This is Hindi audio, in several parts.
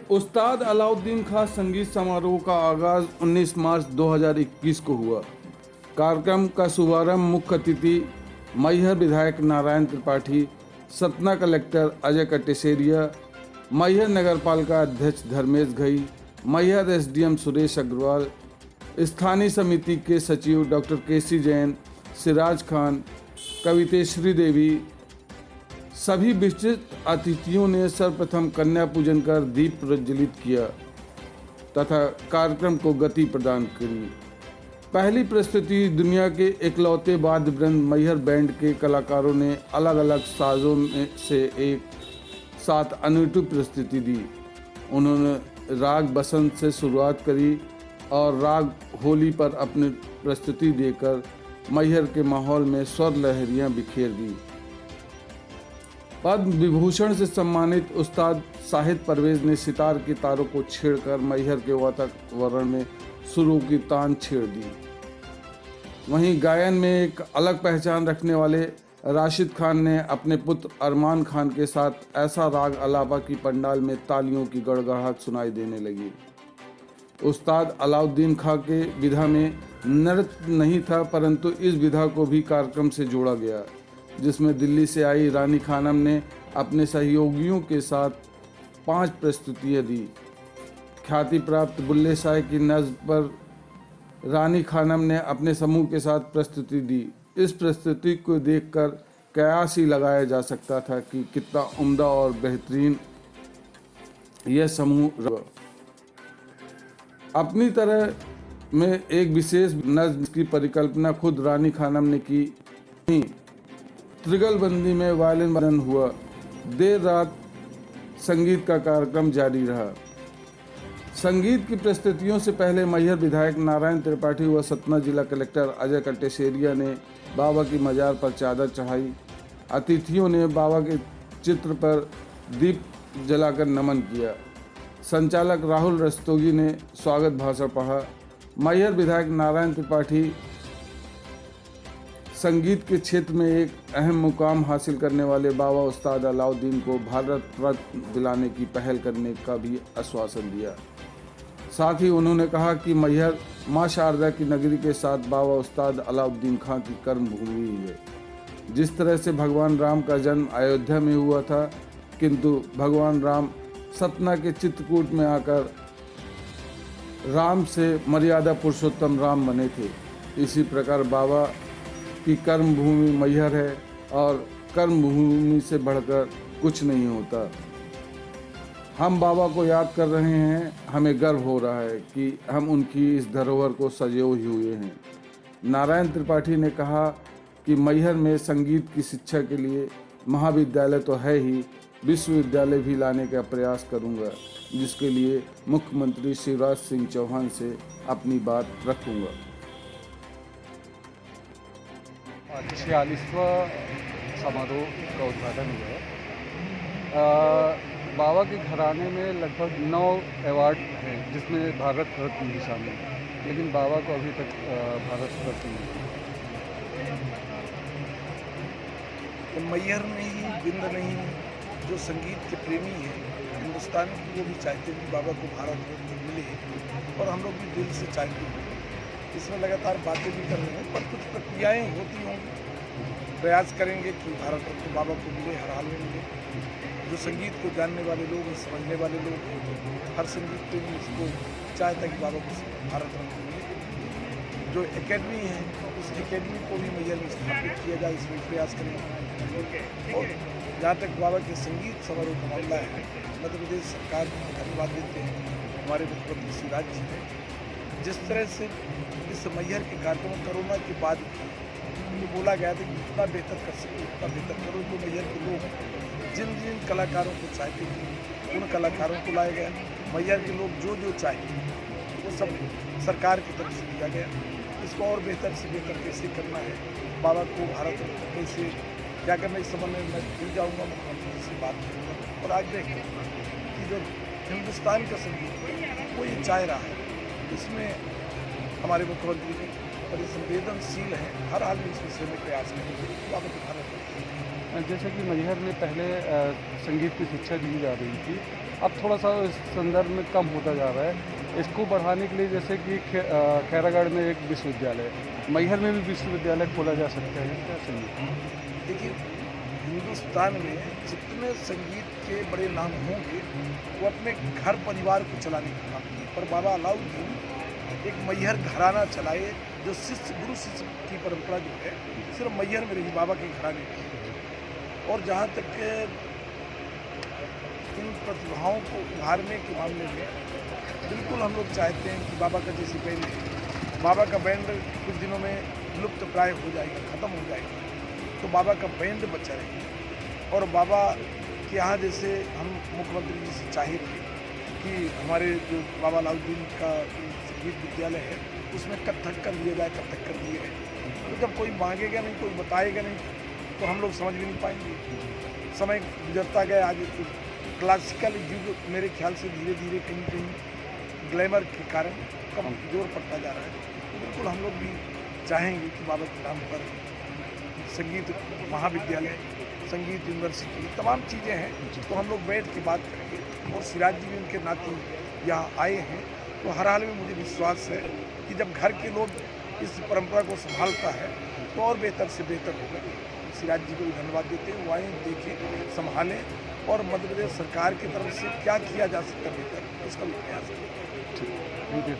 उस्ताद अलाउद्दीन खां संगीत समारोह का आगाज 19 मार्च 2021 को हुआ। कार्यक्रम का शुभारंभ मुख्य अतिथि मैहर विधायक नारायण त्रिपाठी, सतना कलेक्टर अजय कटेसरिया, मैहर नगरपालिका अध्यक्ष धर्मेश घई, मैहर एसडीएम सुरेश अग्रवाल, स्थानीय समिति के सचिव डॉक्टर केसी जैन, सिराज खान, कवितेश्वरी देवी, सभी विशिष्ट अतिथियों ने सर्वप्रथम कन्या पूजन कर दीप प्रज्वलित किया तथा कार्यक्रम को गति प्रदान करी। पहली प्रस्तुति दुनिया के इकलौते वाद्य वृंद मैहर बैंड के कलाकारों ने अलग अलग साजों से एक साथ अनूठी प्रस्तुति दी। उन्होंने राग बसंत से शुरुआत करी और राग होली पर अपनी प्रस्तुति देकर मैहर के माहौल में स्वर लहरियां बिखेर दी। पद्म विभूषण से सम्मानित उस्ताद शाहिद परवेज ने सितार के तारों को छेड़कर मैहर के वातावरण में सुरों की तान छेड़ दी। वहीं गायन में एक अलग पहचान रखने वाले राशिद खान ने अपने पुत्र अरमान खान के साथ ऐसा राग अलापा की पंडाल में तालियों की गड़गड़ाहट सुनाई देने लगी। उस्ताद अलाउद्दीन खां के विधा में नृत्य नहीं था, परंतु इस विधा को भी कार्यक्रम से जोड़ा गया, जिसमें दिल्ली से आई रानी खानम ने अपने सहयोगियों के साथ 5 प्रस्तुतियाँ दी। ख्याति प्राप्त बुल्ले शाह की नज़्म पर रानी खानम ने अपने समूह के साथ प्रस्तुति दी। इस प्रस्तुति को देखकर कयास ही लगाया जा सकता था कि कितना उम्दा और बेहतरीन यह समूह रहा। अपनी तरह में एक विशेष नज़्म की परिकल्पना खुद रानी खानम ने की। त्रिगलबंदी में वायलिन वादन हुआ। देर रात संगीत का कार्यक्रम जारी रहा। संगीत की प्रस्तुतियों से पहले मैहर विधायक नारायण त्रिपाठी व सतना जिला कलेक्टर अजय कटेसरिया ने बाबा की मजार पर चादर चढ़ाई। अतिथियों ने बाबा के चित्र पर दीप जलाकर नमन किया। संचालक राहुल रस्तोगी ने स्वागत भाषण पढ़ा। मैहर विधायक नारायण त्रिपाठी संगीत के क्षेत्र में एक अहम मुकाम हासिल करने वाले बाबा उस्ताद अलाउद्दीन को भारत रत्न दिलाने की पहल करने का भी आश्वासन दिया। साथ ही उन्होंने कहा कि मैहर मां शारदा की नगरी के साथ बाबा उस्ताद अलाउद्दीन खां की कर्म भूमि है। जिस तरह से भगवान राम का जन्म अयोध्या में हुआ था, किंतु भगवान राम सतना के चित्रकूट में आकर राम से मर्यादा पुरुषोत्तम राम बने थे, इसी प्रकार बाबा की कर्म भूमि मैहर है और कर्म भूमि से बढ़कर कुछ नहीं होता। हम बाबा को याद कर रहे हैं। हमें गर्व हो रहा है कि हम उनकी इस धरोहर को संजोए हुए हैं। नारायण त्रिपाठी ने कहा कि मैहर में संगीत की शिक्षा के लिए महाविद्यालय तो है ही, विश्वविद्यालय भी लाने का प्रयास करूंगा, जिसके लिए मुख्यमंत्री शिवराज सिंह चौहान से अपनी बात रखूंगा। 46वां समारोह का उद्घाटन हुआ। बाबा के घराने में लगभग 9 अवार्ड हैं, जिसमें भारत रत्न भी शामिल है, लेकिन बाबा को अभी तक भारत रत्न नहीं। तो मैहर नहीं, बिंद नहीं, जो संगीत के प्रेमी हैं हिंदुस्तान की, वो भी चाहते हैं कि बाबा को भारत रत्न मिले, और हम लोग भी दिल से चाहते हैं। इसमें लगातार बातें भी कर रहे हैं, पर कुछ प्रक्रियाएँ होती होंगी। प्रयास करेंगे कि भारत रत्न बाबा को मिले, हर हाल में मिले। जो संगीत को जानने वाले लोग, समझने वाले लोग, हर संगीत के लिए इसको चाहता है कि बाबा को भारत रत्न मिले। जो एकेडमी है, उस एकेडमी को भी मैहर में स्थापित किया जाए, इसमें प्रयास करेंगे। और जहाँ तक बाबा के संगीत समारोह का मामला है, मध्य प्रदेश सरकार को धन्यवाद देते हैं, हमारे मुख्यमंत्री शिवराज जी ने जिस तरह से इस मैहर के कार्यक्रम कोरोना के बाद ये बोला गया था कि जितना बेहतर कर सके उतना बेहतर करो। तो मैहर के लोग जिन जिन कलाकारों को चाहते थे उन कलाकारों को लाया गया। मैहर के लोग जो जो चाहे वो सब सरकार की तरफ से दिया गया। इसको और बेहतर से बेहतर कैसे करना है, बाबा को भारत रत्न कैसे क्या करना, इस संबंध में मैं जुड़ जाऊँगा, मुख्यमंत्री से बात करूँगा और आग्रह करूँगा कि जो हिंदुस्तान का संगीत है वो ये चाह रहा है, इसमें हमारे मुख्यमंत्री जी बड़े संवेदनशील हैं, हर हाल में इस विषय में प्रयास करेंगे। बाबा को भारत जैसे कि मैहर में पहले संगीत की शिक्षा दी जा रही थी, अब थोड़ा सा इस संदर्भ में कम होता जा रहा है। इसको बढ़ाने के लिए जैसे कि खैरागढ़ में एक विश्वविद्यालय, मैहर में भी विश्वविद्यालय खोला जा सकता है क्या संगीत? देखिए, हिंदुस्तान में जितने संगीत के बड़े नाम होंगे वो अपने घर परिवार को चलाने का काम किए, पर बाबा अलाउद्दीन एक मैहर घराना चलाए, जो शिष्य गुरु शिष्य की परंपरा जो है सिर्फ मैहर में रही, बाबा के घराने की। और जहाँ तक के इन प्रतिभाओं को उभारने के मामले में बिल्कुल हम लोग चाहते हैं कि बाबा का जैसे बैंड है, बाबा का बैंड कुछ दिनों में लुप्त प्राय हो जाएगा, ख़त्म हो जाएगा, तो बाबा का बैंड बचा रहेगा। और बाबा के यहाँ जैसे हम मुख्यमंत्री जी से चाहे थे कि हमारे जो बाबा अलाउद्दीन का संगीत विद्यालय है उसमें कत्थक कर दिया जाए, कत्थक कर दिए गए। तो जब कोई मांगेगा नहीं, कोई बताएगा नहीं, तो हम लोग समझ भी नहीं पाएंगे। समय गुजरता गया, आगे तो क्लासिकल युग मेरे ख्याल से धीरे धीरे कहीं कहीं ग्लैमर के कारण कमजोर पड़ता जा रहा है। तो बिल्कुल हम लोग भी चाहेंगे कि बाबा के नाम पर संगीत महाविद्यालय, संगीत यूनिवर्सिटी, तमाम चीज़ें हैं, तो हम लोग बैठ के बात करेंगे। और सिराज जी भी उनके नाते यहाँ आए हैं, तो हर हाल में मुझे विश्वास है कि जब घर के लोग इस परंपरा को संभालता है तो और बेहतर से बेहतर होगा। सिराज जी को भी धन्यवाद देते हैं, वो आए, देखें, संभालें और मध्य प्रदेश सरकार की तरफ से क्या किया जा सकता है बेहतर, उसका भी प्रयास करें। Thank you.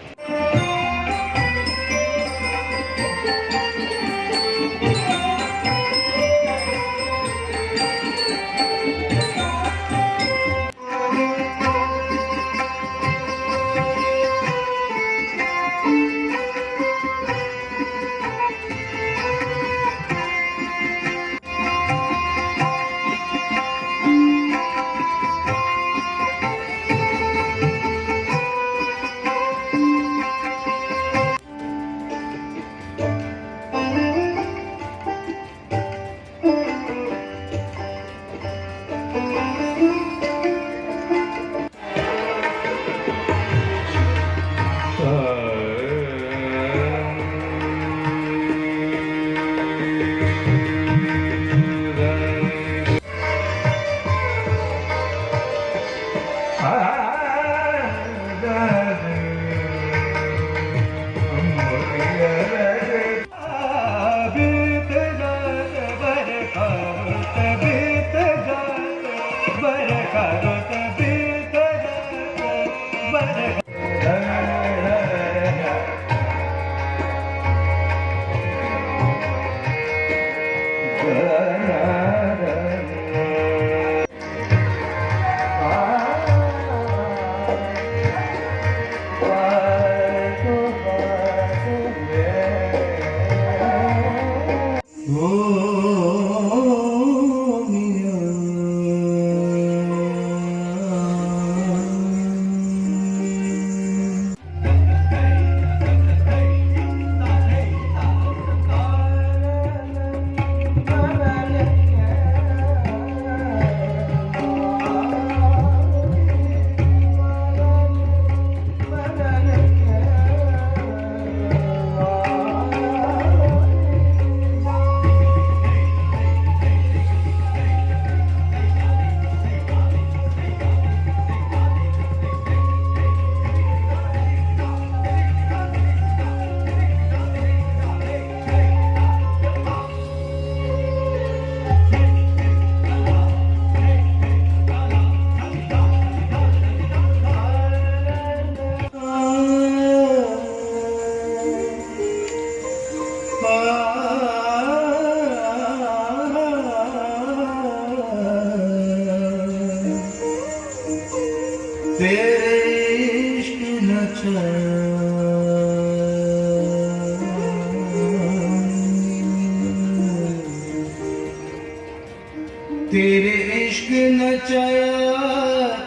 तेरे इश्क नचाया,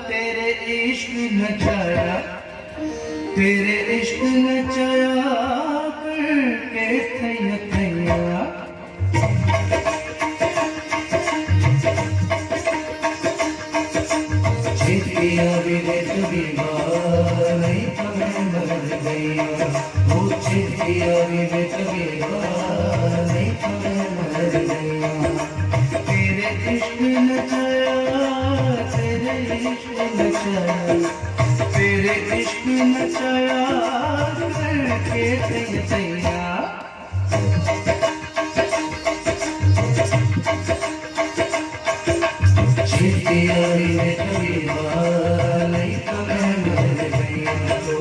तेरे इश्क नचाया, तेरे इश्क नचाया करके थैया थैया। छिटिया भी रे तभी नहीं तुम्हें मर गया, वो छिटिया भी रे तभी नहीं तुम्हें मर गया। तेरे इश्क नचाया, तेरे इश्क नचाया, तेरे इश्क नचाया करके तैया। छेती आई है कभी बार, नहीं तो मैं मर गई। ओ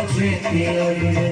छेती आई है